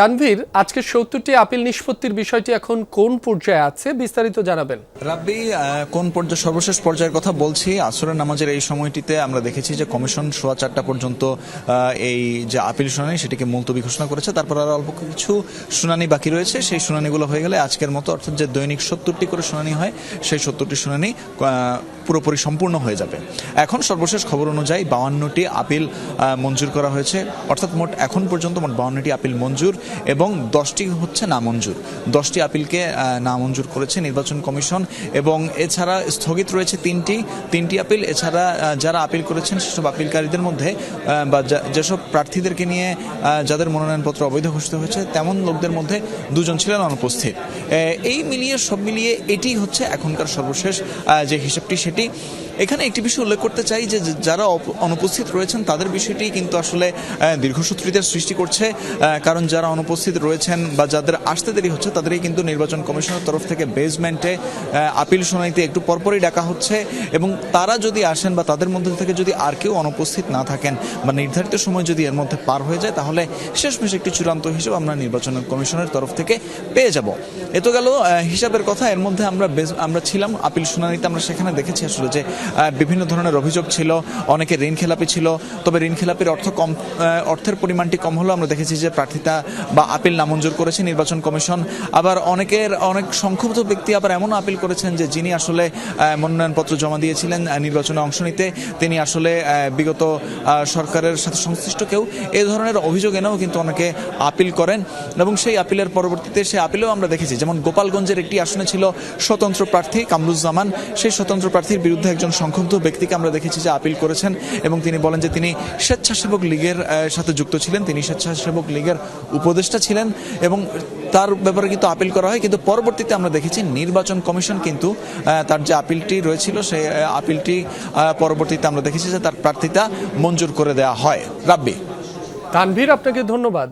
তানভীর, আজকে ৭০টি আপিল নিষ্পত্তির বিষয়টি এখন কোন পর্যায়ে আছে, বিস্তারিত জানাবেন। রাব্বি, কোন পর্যায়ে সর্বশেষ পর্যায়ের কথা বলছি। আসরের নামাজের এই সময়টিতে আমরা দেখেছি যে কমিশন 4:15 পর্যন্ত এই যে আপিল শুনানি সেটিকে মুলতবি ঘোষণা করেছে। তারপর আর অল্প কিছু শুনানি বাকি রয়েছে। সেই শুনানিগুলো হয়ে গেলে আজকের মতো, অর্থাৎ যে দৈনিক 70টি করে শুনানি হয়, সেই 70টি শুনানি পুরোপুরি সম্পূর্ণ হয়ে যাবে। এখন সর্বশেষ খবর অনুযায়ী 52টি আপিল মঞ্জুর করা হয়েছে, অর্থাৎ মোট এখন পর্যন্ত মোট 52টি আপিল মঞ্জুর এবং 10টি হচ্ছে নামঞ্জুর। 10টি আপিলকে নামঞ্জুর করেছে নির্বাচন কমিশন এবং এছাড়া স্থগিত রয়েছে তিনটি আপিল। এছাড়া যারা আপিল করেছেন সেসব আপিলকারীদের মধ্যে বা যেসব প্রার্থীদেরকে নিয়ে যাদের মনোনয়নপত্র অবৈধ ঘোষিত হয়েছে তেমন লোকদের মধ্যে 2 জন ছিলেন অনুপস্থিত। এই মিলিয়ে সব মিলিয়ে এটি হচ্ছে এখনকার সর্বশেষ যে হিসাবটি সেটি। এখানে একটি বিষয় উল্লেখ করতে চাই যে যারা অনুপস্থিত রয়েছেন তাদের বিষয়টি কিন্তু আসলে দীর্ঘসূত্রিতার সৃষ্টি করছে, কারণ যারা অনুপস্থিত রয়েছেন বা যাদের আসতে দেরি হচ্ছে তাদেরই কিন্তু নির্বাচন কমিশনের তরফ থেকে বেসমেন্টে আপিল শুনানিতে একটু পরপরই ডাকা হচ্ছে এবং তারা যদি আসেন বা তাদের মধ্যে থেকে যদি আর কেউ অনুপস্থিত না থাকেন বা নির্ধারিত সময় যদি এর মধ্যে পার হয়ে যায় তাহলে শেষমেশ একটি চূড়ান্ত হিসাব আমরা নির্বাচন কমিশনের তরফ থেকে পেয়ে যাব। এত গেল হিসাবের কথা। এর মধ্যে আমরা ছিলাম আপিল শুনানিতে, আমরা সেখানে দেখেছি আসলে যে বিভিন্ন ধরনের অভিযোগ ছিল, অনেকে ঋণ খেলাপি ছিল। তবে ঋণ খেলাপির অর্থের পরিমাণটি কম হলেও আমরা দেখেছি যে প্রার্থিতা বা আপিল নামঞ্জুর করেছে নির্বাচন কমিশন। আবার অনেক সংক্ষুব্ধ ব্যক্তি আবার এমন আপিল করেছেন যে যিনি আসলে মনোনয়নপত্র জমা দিয়েছিলেন নির্বাচনে অংশ নিতে, তিনি আসলে বিগত সরকারের সাথে সংশ্লিষ্ট কেউ, এই ধরনের অভিযোগ এনেও কিন্তু অনেকে আপিল করেন এবং সেই আপিলের পরবর্তীতে সেই আপিলেও আমরা দেখেছি, যেমন গোপালগঞ্জের একটি আসনে ছিল স্বতন্ত্র প্রার্থী কামরুজ্জামান। সেই স্বতন্ত্র প্রার্থীর বিরুদ্ধে একজন সংক্ষুব্ধ ব্যক্তিকে আমরা দেখেছি যে আপিল করেছেন এবং তিনি বলেন যে তিনি স্বেচ্ছাসেবক লীগের সাথে যুক্ত ছিলেন, তিনি স্বেচ্ছাসেবক লীগের উপদেষ্টা ছিলেন এবং তার ব্যাপারে কিন্তু আপিল করা হয়। কিন্তু পরবর্তীতে আমরা দেখেছি নির্বাচন কমিশন কিন্তু তার যে আপিলটি রয়েছিল সেই আপিলটি পরবর্তীতে আমরা দেখেছি যে তার প্রার্থিতা মঞ্জুর করে দেওয়া হয়। রাব্বি। তানভীর, আপনাকে ধন্যবাদ।